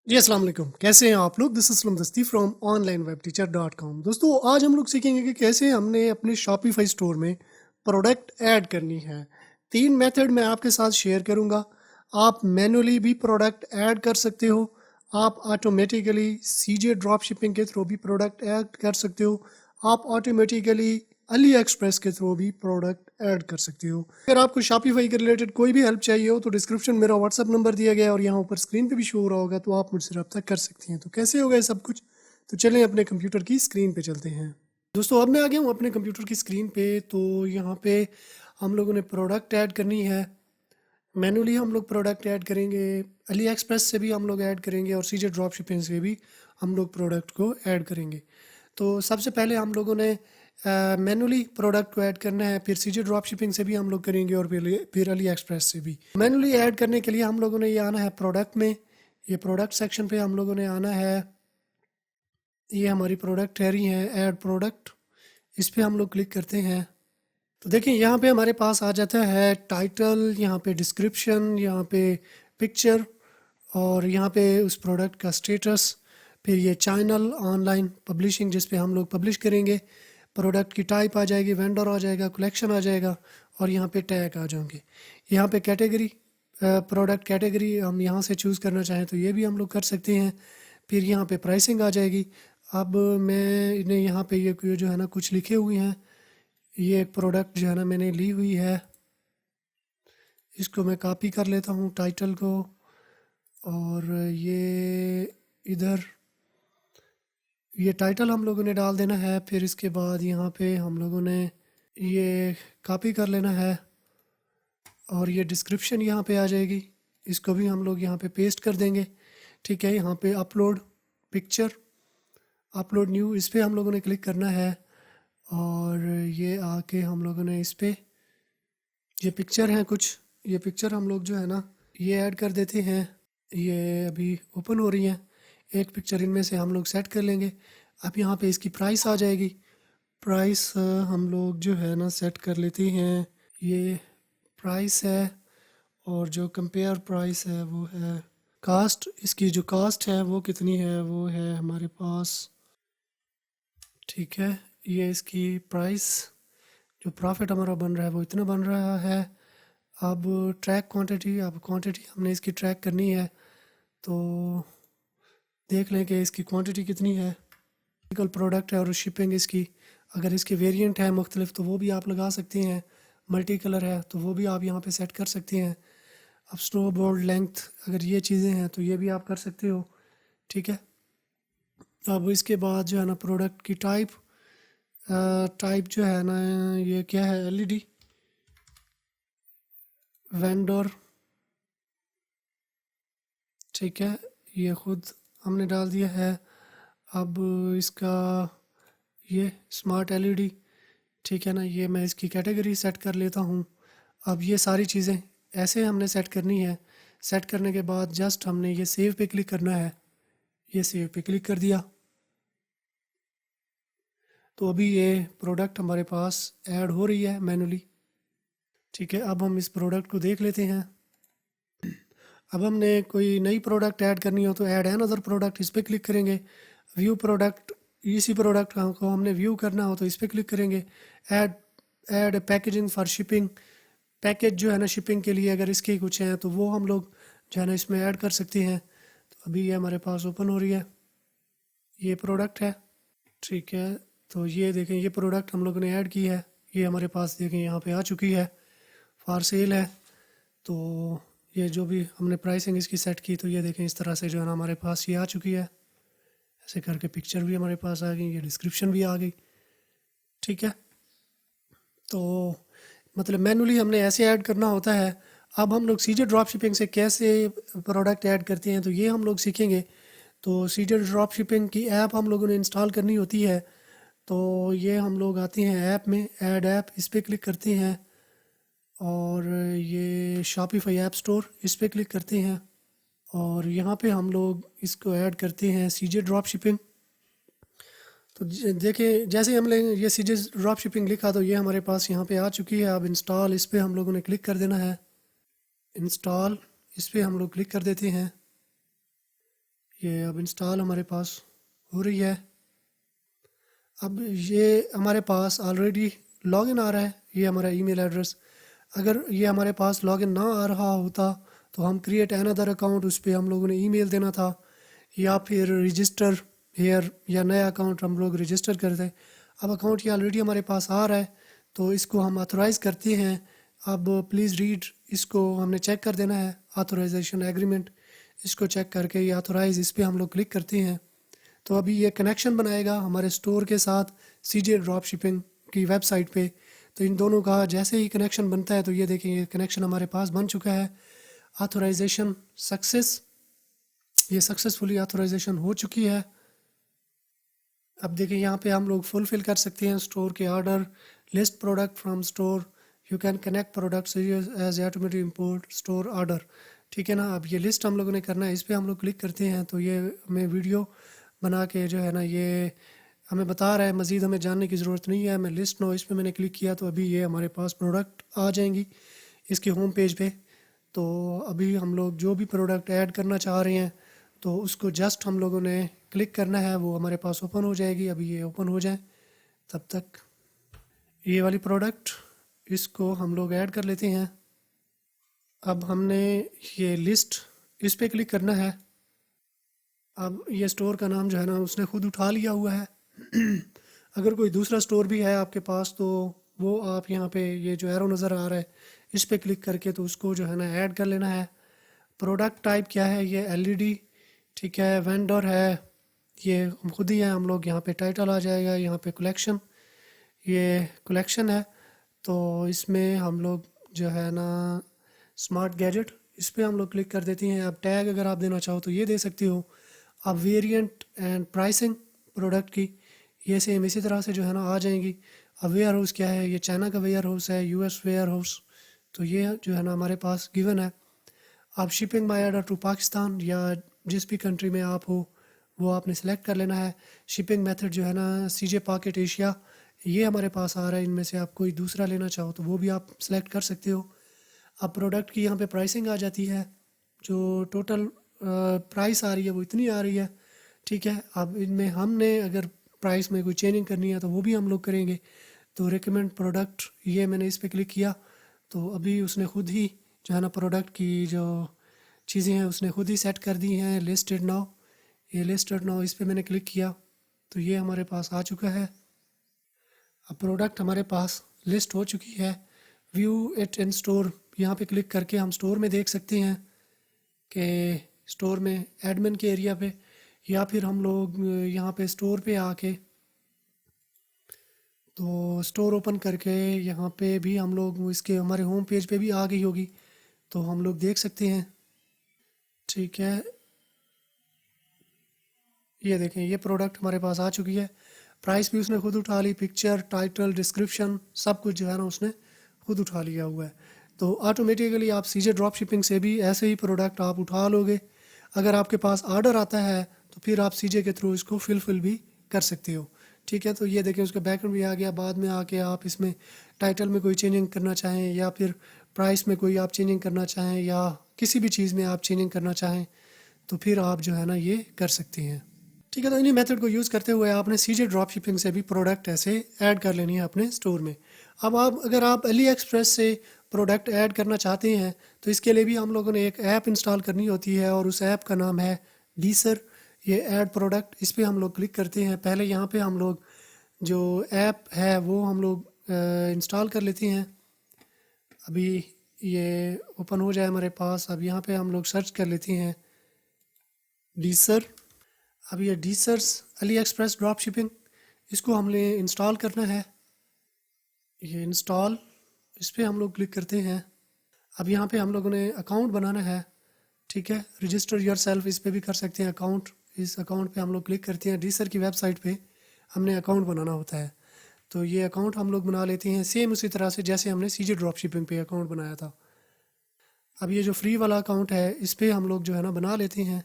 जी अस्सलाम वालेकुम। कैसे हैं आप लोग? दिस इज़ इस्लाम दस्ती फ्रॉम onlinewebteacher.com। दोस्तों आज हम लोग सीखेंगे कि कैसे हमने अपने शॉपिफाई स्टोर में प्रोडक्ट ऐड करनी है। 3 मेथड मैं आपके साथ शेयर करूँगा। आप मैनुअली भी प्रोडक्ट ऐड कर सकते हो। आप ऑटोमेटिकली सीजे ड्रॉप शिपिंग के थ्रू भी प्रोडक्ट ऐड कर सकते हो। आप ऑटोमेटिकली अली एक्सप्रेस के थ्रू भी प्रोडक्ट ऐड कर सकते हो। अगर आपको शॉपिफाई के रिलेटेड कोई भी हेल्प चाहिए हो तो डिस्क्रिप्शन में मेरा व्हाट्सअप नंबर दिया गया है और यहाँ ऊपर स्क्रीन पे भी शो हो रहा होगा, तो आप मुझसे रब्ता कर सकती हैं। तो कैसे होगा ये सब कुछ? तो चलें अपने कंप्यूटर की स्क्रीन पे चलते हैं। दोस्तों अब मैं आ गया हूँ अपने कंप्यूटर की स्क्रीन पे। तो यहाँ पे हम लोगों ने प्रोडक्ट ऐड करनी है। मैनुअली हम लोग प्रोडक्ट ऐड करेंगे, अली एक्सप्रेस से भी हम लोग ऐड करेंगे और सीजे ड्रॉप शिपिंग से भी हम लोग प्रोडक्ट को ऐड करेंगे। तो सबसे पहले हम लोगों ने मैनुअली प्रोडक्ट को ऐड करना है, फिर सीजे ड्रॉप शिपिंग से भी हम लोग करेंगे और फिर अली एक्सप्रेस से भी। मैनुअली ऐड करने के लिए हम लोगों ने ये आना है प्रोडक्ट में। ये प्रोडक्ट सेक्शन पे हम लोगों ने आना है। ये हमारी प्रोडक्ट है रही है ऐड प्रोडक्ट, इस पे हम लोग क्लिक करते हैं। तो देखिए यहाँ पे हमारे पास आ जाता है टाइटल, यहाँ पे डिस्क्रिप्शन, यहाँ पे पिक्चर और यहाँ पे उस प्रोडक्ट का स्टेटस। फिर ये चैनल ऑनलाइन पब्लिशिंग जिस पे हम लोग पब्लिश करेंगे। प्रोडक्ट की टाइप आ जाएगी, वेंडर आ जाएगा, कलेक्शन आ जाएगा और यहाँ पे टैग आ जाएंगे। यहाँ पे कैटेगरी, प्रोडक्ट कैटेगरी हम यहाँ से चूज़ करना चाहें तो ये भी हम लोग कर सकते हैं। फिर यहाँ पे प्राइसिंग आ जाएगी। अब मैं इन्हें यहाँ पे ये जो है ना कुछ लिखे हुए हैं। ये एक प्रोडक्ट जो है ना मैंने ली हुई है, इसको मैं कॉपी कर लेता हूँ टाइटल को। और ये इधर ये टाइटल हम लोगों ने डाल देना है। फिर इसके बाद यहाँ पे हम लोगों ने ये कॉपी कर लेना है और ये डिस्क्रिप्शन यहाँ पे आ जाएगी, इसको भी हम लोग यहाँ पे पेस्ट कर देंगे। ठीक है, यहाँ पे अपलोड पिक्चर, अपलोड न्यू, इस पे हम लोगों ने क्लिक करना है। और ये आके हम लोगों ने इस पे ये पिक्चर हैं कुछ, ये पिक्चर हम लोग जो है ना ये ऐड कर देते हैं। ये अभी ओपन हो रही हैं। एक पिक्चर इनमें से हम लोग सेट कर लेंगे। अब यहाँ पे इसकी प्राइस आ जाएगी। प्राइस हम लोग जो है ना सेट कर लेते हैं। ये प्राइस है और जो कंपेयर प्राइस है वो है कास्ट। इसकी जो कास्ट है वो कितनी है, वो है हमारे पास। ठीक है, ये इसकी प्राइस, जो प्रॉफिट हमारा बन रहा है वो इतना बन रहा है। अब ट्रैक क्वांटिटी, अब क्वांटिटी हमने इसकी ट्रैक करनी है तो देख लें कि इसकी क्वांटिटी कितनी है। सिंगल प्रोडक्ट है और शिपिंग इसकी, अगर इसके वेरिएंट है मुख्तलिफ तो वो भी आप लगा सकते हैं। मल्टी कलर है तो वो भी आप यहाँ पे सेट कर सकते हैं। अब स्नो बोर्ड लेंथ, अगर ये चीज़ें हैं तो ये भी आप कर सकते हो। ठीक है, अब इसके बाद जो है ना प्रोडक्ट की टाइप, टाइप जो है ना ये क्या है, एलईडी, वेंडर। ठीक है, ये खुद हमने डाल दिया है। अब इसका ये स्मार्ट एलईडी। ठीक है ना, ये मैं इसकी कैटेगरी सेट कर लेता हूँ। अब ये सारी चीज़ें ऐसे हमने सेट करनी है। सेट करने के बाद जस्ट हमने ये सेव पे क्लिक करना है। ये सेव पे क्लिक कर दिया तो अभी ये प्रोडक्ट हमारे पास ऐड हो रही है मैनुअली। ठीक है, अब हम इस प्रोडक्ट को देख लेते हैं। अब हमने कोई नई प्रोडक्ट ऐड करनी हो तो ऐड एन अदर प्रोडक्ट, इस पर क्लिक करेंगे। व्यू प्रोडक्ट, इसी प्रोडक्ट को हमने व्यू करना हो तो इस पर क्लिक करेंगे। Add add packaging for shipping, package जो है ना शिपिंग के लिए अगर इसके कुछ हैं तो वो हम लोग जो है ना इसमें ऐड कर सकते हैं। तो अभी ये हमारे पास ओपन हो रही है, ये प्रोडक्ट है। ठीक है, तो ये देखें ये प्रोडक्ट हम लोगों ने ऐड की है। ये हमारे पास देखें यहाँ पे आ चुकी है, फॉर सेल है। तो ये जो भी हमने प्राइसिंग इसकी सेट की तो ये देखें इस तरह से जो है ना हमारे पास ये आ चुकी है। ऐसे करके पिक्चर भी हमारे पास आ गई, ये डिस्क्रिप्शन भी आ गई। ठीक है, तो मतलब मैनुअली हमने ऐसे ऐड करना होता है। अब हम लोग सीजे ड्रॉप शिपिंग से कैसे प्रोडक्ट ऐड करते हैं तो ये हम लोग सीखेंगे। तो सीजे ड्रॉप शिपिंग की ऐप हम लोगों ने इंस्टॉल करनी होती है। तो ये हम लोग आते हैं ऐप में, ऐड ऐप, इस पर क्लिक करते हैं और ये शॉपिफाई ऐप स्टोर, इस पर क्लिक करते हैं और यहाँ पे हम लोग इसको ऐड करते हैं सीजे ड्रॉप शिपिंग। तो देखिए जैसे ही हमने ये सीजे ड्रॉप शिपिंग लिखा तो ये हमारे पास यहाँ पे आ चुकी है। अब इंस्टॉल, इस पर हम लोगों ने क्लिक कर देना है। इंस्टॉल, इस पर हम लोग क्लिक कर देते हैं। ये अब इंस्टॉल हमारे पास हो रही है। अब ये हमारे पास ऑलरेडी लॉगिन आ रहा है, ये हमारा ईमेल एड्रेस। अगर ये हमारे पास लॉगिन ना आ रहा होता तो हम क्रिएट अनदर अकाउंट, उस पर हम लोगों ने ईमेल देना था, या फिर रजिस्टर हेयर या नया अकाउंट हम लोग रजिस्टर करते। अब अकाउंट ये ऑलरेडी हमारे पास आ रहा है तो इसको हम ऑथोराइज़ करते हैं। अब प्लीज़ रीड, इसको हमने चेक कर देना है, ऑथोराइजेशन एग्रीमेंट। इसको चेक करके ये ऑथोराइज़, इस पर हम लोग क्लिक करते हैं तो अभी ये कनेक्शन बनाएगा हमारे स्टोर के साथ सीजे ड्रॉप शिपिंग की वेबसाइट पे। तो इन दोनों का जैसे ही कनेक्शन बनता है तो ये देखें, ये कनेक्शन हमारे पास बन चुका है। ऑथोराइजेशन सक्सेस, ये सक्सेसफुली ऑथोराइजेशन हो चुकी है। अब देखिए यहाँ पे हम लोग फुलफ़िल कर सकते हैं स्टोर के order, list product from store, you can connect products as automatic import store order. ठीक है ना। अब ये लिस्ट हम लोगों ने करना है, इस पर हम लोग क्लिक करते हैं तो ये हमें वीडियो बना के जो है ना ये हमें बता रहा है, मज़ीद हमें जानने की ज़रूरत नहीं है। मैं लिस्ट नो, इस पर मैंने क्लिक किया तो अभी ये हमारे पास प्रोडक्ट आ जाएंगी इसके होम पेज पे। तो अभी हम लोग जो भी प्रोडक्ट ऐड करना चाह रहे हैं तो उसको जस्ट हम लोगों ने क्लिक करना है, वो हमारे पास ओपन हो जाएगी। अभी ये ओपन हो जाए तब तक ये वाली प्रोडक्ट, इसको हम लोग ऐड कर लेते हैं। अब हमने ये लिस्ट, इस पर क्लिक करना है। अब ये स्टोर का नाम जो है ना उसने खुद उठा लिया हुआ है। अगर कोई दूसरा स्टोर भी है आपके पास तो वो आप यहाँ पे ये जो एरो नज़र आ रहा है इस पर क्लिक करके तो उसको जो है ना ऐड कर लेना है। प्रोडक्ट टाइप क्या है, ये एलईडी। ठीक है। वेंडर है, ये हम खुद ही हैं हम लोग। यहाँ पे टाइटल आ जाएगा, यहाँ पे कलेक्शन, ये कलेक्शन है तो इसमें हम लोग जो है ना स्मार्ट गैजेट, इस पर हम लोग क्लिक कर देते हैं। अब टैग अगर आप देना चाहो तो ये दे सकते हो। अब वेरिएंट एंड प्राइसिंग प्रोडक्ट की, ये सेम इसी तरह से जो है ना आ जाएंगी। अब वेयर हाउस क्या है, ये चाइना का वेयर हाउस है, यूएस वेयर हाउस, तो ये जो है ना हमारे पास गिवन है। आप shipping by order to Pakistan या जिस भी कंट्री में आप हो वो आपने सेलेक्ट कर लेना है। शिपिंग मेथड जो है ना सीजे पॉकेट एशिया, ये हमारे पास आ रहा है। इनमें से आप कोई दूसरा लेना चाहो तो वो भी आप सेलेक्ट कर सकते हो। अब प्रोडक्ट की यहाँ पे प्राइसिंग आ जाती है, जो टोटल प्राइस आ रही है वो इतनी आ रही है। ठीक है। अब इनमें हमने अगर प्राइस में कोई चेंजिंग करनी है तो वो भी हम लोग करेंगे। तो रिकमेंड प्रोडक्ट, ये मैंने इस पर क्लिक किया तो अभी उसने खुद ही जो है ना प्रोडक्ट की जो चीज़ें हैं उसने खुद ही सेट कर दी हैं। लिस्टेड नाउ, ये लिस्टेड नाउ, इस पर मैंने क्लिक किया तो ये हमारे पास आ चुका है। अब प्रोडक्ट हमारे पास लिस्ट हो चुकी है। व्यू इट इन स्टोर, यहाँ पे क्लिक करके हम स्टोर में देख सकते हैं कि स्टोर में एडमिन के एरिया पे, या फिर हम लोग यहाँ पे स्टोर पे आके तो स्टोर ओपन करके यहाँ पे भी हम लोग इसके हमारे होम पेज पे भी आ गई होगी तो हम लोग देख सकते हैं। ठीक है। ये देखें, ये प्रोडक्ट हमारे पास आ चुकी है। प्राइस भी उसने खुद उठा ली, पिक्चर, टाइटल, डिस्क्रिप्शन, सब कुछ जो है ना उसने खुद उठा लिया हुआ है। तो ऑटोमेटिकली आप सीजे ड्रॉप शिपिंग से भी ऐसे ही प्रोडक्ट आप उठा लोगे। अगर आपके पास ऑर्डर आता है तो फिर आप सीजे के थ्रू इसको फिल भी कर सकते हो। ठीक है। तो ये देखें, उसका बैकग्राउंड भी आ गया। बाद में आके आप इसमें टाइटल में कोई चेंजिंग करना चाहें या फिर प्राइस में कोई आप चेंजिंग करना चाहें या किसी भी चीज़ में आप चेंजिंग करना चाहें तो फिर आप जो है ना ये कर सकते हैं। ठीक है। तो इन्हीं मेथड को यूज़ करते हुए आपने सीजे ड्रॉप शिपिंग से भी प्रोडक्ट ऐसे ऐड कर लेनी है अपने स्टोर में। अब आप अगर आप अली एक्सप्रेस से प्रोडक्ट ऐड करना चाहते हैं तो इसके लिए भी हम लोगों ने एक ऐप इंस्टॉल करनी होती है और उस ऐप का नाम है डीसर। ये ऐड प्रोडक्ट, इस पर हम लोग क्लिक करते हैं। पहले यहाँ पे हम लोग जो ऐप है वो हम लोग इंस्टॉल कर लेते हैं। अभी ये ओपन हो जाए हमारे पास। अब यहाँ पे हम लोग सर्च कर लेते हैं डीसर। अब ये डीसर्स अली एक्सप्रेस ड्रॉप शिपिंग, इसको हमने इंस्टॉल करना है। ये इंस्टॉल, इस पर हम लोग क्लिक करते हैं। अब यहाँ पे हम लोगों ने अकाउंट बनाना है। ठीक है। रजिस्टर योर सेल्फ, इस पर भी कर सकते हैं अकाउंट। इस अकाउंट पे हम लोग क्लिक करते हैं। डीसर की वेबसाइट पे हमने अकाउंट बनाना होता है तो ये अकाउंट हम लोग बना लेते हैं सेम उसी तरह से जैसे हमने सीजे ड्रॉप शिपिंग पे अकाउंट बनाया था। अब ये जो फ्री वाला अकाउंट है इस पर हम लोग जो है ना बना लेते हैं।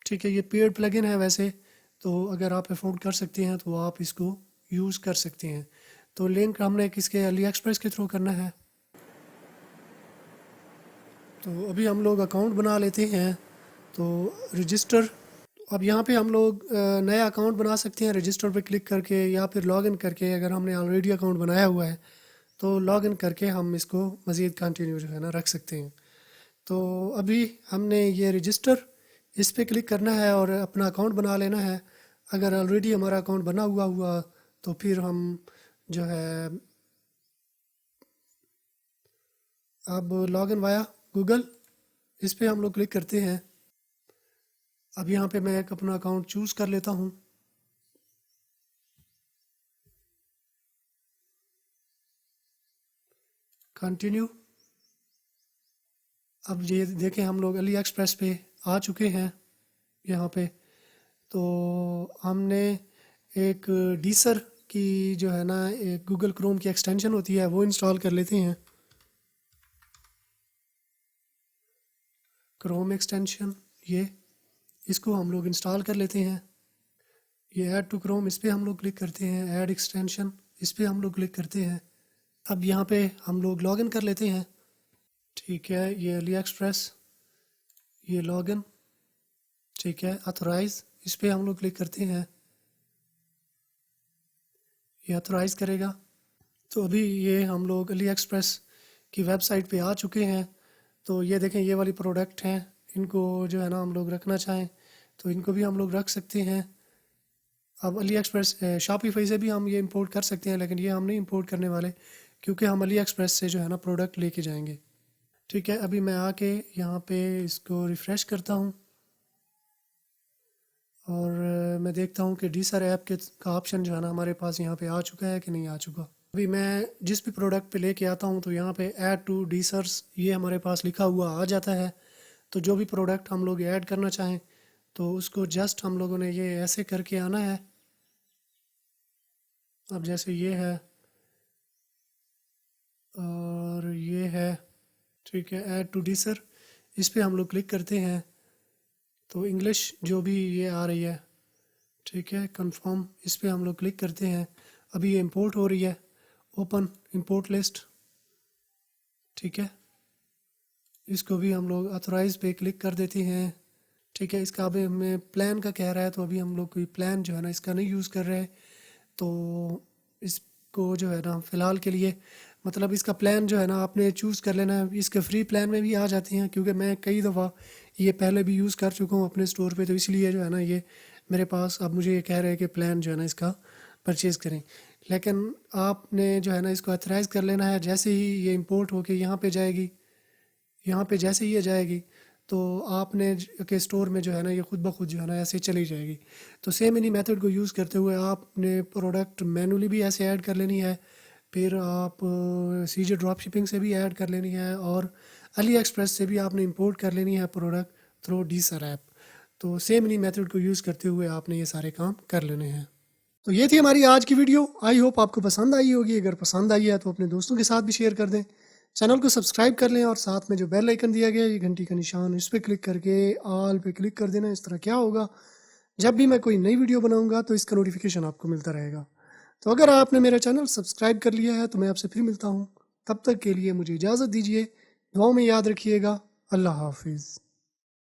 ठीक है। ये पेड प्लगइन है वैसे, तो अगर आप अफोर्ड कर सकते हैं तो आप इसको यूज़ कर सकते हैं। तो लिंक हमने किसके, अली एक्सप्रेस के थ्रू करना है। तो अभी हम लोग अकाउंट बना लेते हैं। तो रजिस्टर, अब यहाँ पे हम लोग नया अकाउंट बना सकते हैं रजिस्टर पे क्लिक करके, या फिर लॉगिन करके। अगर हमने ऑलरेडी अकाउंट बनाया हुआ है तो लॉगिन करके हम इसको मज़ीद कंटिन्यू जो है ना रख सकते हैं। तो अभी हमने ये रजिस्टर, इस पे क्लिक करना है और अपना अकाउंट बना लेना है। अगर ऑलरेडी हमारा अकाउंट बना हुआ तो फिर हम जो है अब लॉगिन वाया गूगल, इस पे हम लोग क्लिक करते हैं। अब यहाँ पे मैं एक अपना अकाउंट चूज़ कर लेता हूँ। कंटिन्यू। अब ये देखें हम लोग अली एक्सप्रेस पे आ चुके हैं। यहाँ पे तो हमने एक डीसर की जो है ना एक गूगल क्रोम की एक्सटेंशन होती है वो इंस्टॉल कर लेते हैं। क्रोम एक्सटेंशन, ये इसको हम लोग इंस्टॉल कर लेते हैं। ये ऐड टू क्रोम, इस पर हम लोग क्लिक करते हैं। ऐड एक्सटेंशन, इस पर हम लोग क्लिक करते हैं। अब यहाँ पे हम लोग लॉगिन कर लेते हैं। ठीक है, ये अली एक्सप्रेस, ये लॉगिन, ठीक है। ऑथराइज, इस पर हम लोग क्लिक करते हैं। ये ऑथराइज करेगा। तो अभी ये हम लोग अली एक्सप्रेस की वेबसाइट पे आ चुके हैं। तो ये देखें ये वाली प्रोडक्ट हैं, इनको जो है ना हम लोग रखना चाहें तो इनको भी हम लोग रख सकते हैं। अब अली एक्सप्रेस शॉपिफाई से भी हम ये इंपोर्ट कर सकते हैं, लेकिन ये हम नहीं इंपोर्ट करने वाले क्योंकि हम अली एक्सप्रेस से जो है ना प्रोडक्ट लेके जाएंगे। ठीक है, अभी मैं आके यहाँ पे इसको रिफ़्रेश करता हूँ और मैं देखता हूँ कि डीसर ऐप के का ऑप्शन जो है ना हमारे पास यहाँ पे आ चुका है कि नहीं आ चुका। अभी मैं जिस भी प्रोडक्ट पे लेके आता हूँ तो यहाँ पे ऐड टू डीसर्स ये हमारे पास लिखा हुआ आ जाता है। तो जो भी प्रोडक्ट हम लोग ऐड करना चाहें तो उसको जस्ट हम लोगों ने ये ऐसे करके आना है। अब जैसे ये है और ये है, ठीक है। ऐड टू डीसर, इस पे हम लोग क्लिक करते हैं तो इंग्लिश जो भी ये आ रही है, ठीक है। कंफर्म, इस पे हम लोग क्लिक करते हैं। अभी ये इंपोर्ट हो रही है। ओपन इंपोर्ट लिस्ट, ठीक है। इसको भी हम लोग ऑथराइज पे क्लिक कर देते हैं। ठीक है, इसका अभी हमें प्लान का कह रहा है तो अभी हम लोग कोई प्लान जो है ना इसका नहीं यूज़ कर रहे। तो इसको जो है ना फ़िलहाल के लिए मतलब इसका प्लान जो है ना आपने चूज़ कर लेना है। इसके फ्री प्लान में भी आ जाते हैं क्योंकि मैं कई दफ़ा ये पहले भी यूज़ कर चुका हूँ अपने स्टोर पे, तो इसलिए जो है ना ये मेरे पास अब मुझे ये कह रहे हैं कि प्लान जो है ना इसका परचेज़ करें। लेकिन आपने जो है ना इसको ऑथराइज़ कर लेना है। जैसे ही ये इंपोर्ट होके यहाँ पे जाएगी, यहाँ पे जैसे ही ये जाएगी तो आपने के स्टोर में जो है ना ये खुद ब खुद जो है ना ऐसे चली जाएगी। तो सेम इन्हीं मेथड को यूज़ करते हुए आपने प्रोडक्ट मैनुअली भी ऐसे ऐड कर लेनी है, फिर आप सीजे ड्रॉप शिपिंग से भी ऐड कर लेनी है, और अली एक्सप्रेस से भी आपने इंपोर्ट कर लेनी है प्रोडक्ट थ्रू डीसर ऐप। तो सेम इन्हीं मेथड को यूज़ करते हुए आपने ये सारे काम कर लेने हैं। तो ये थी हमारी आज की वीडियो। आई होप आपको पसंद आई होगी। अगर पसंद आई है तो अपने दोस्तों के साथ भी शेयर कर दें। चैनल को सब्सक्राइब कर लें और साथ में जो बेल आइकन दिया गया है ये घंटी का निशान, इस पर क्लिक करके ऑल पे क्लिक कर देना। इस तरह क्या होगा, जब भी मैं कोई नई वीडियो बनाऊंगा तो इसका नोटिफिकेशन आपको मिलता रहेगा। तो अगर आपने मेरा चैनल सब्सक्राइब कर लिया है तो मैं आपसे फिर मिलता हूँ। तब तक के लिए मुझे इजाज़त दीजिए। दुआओं में याद रखिएगा। अल्लाह हाफिज़।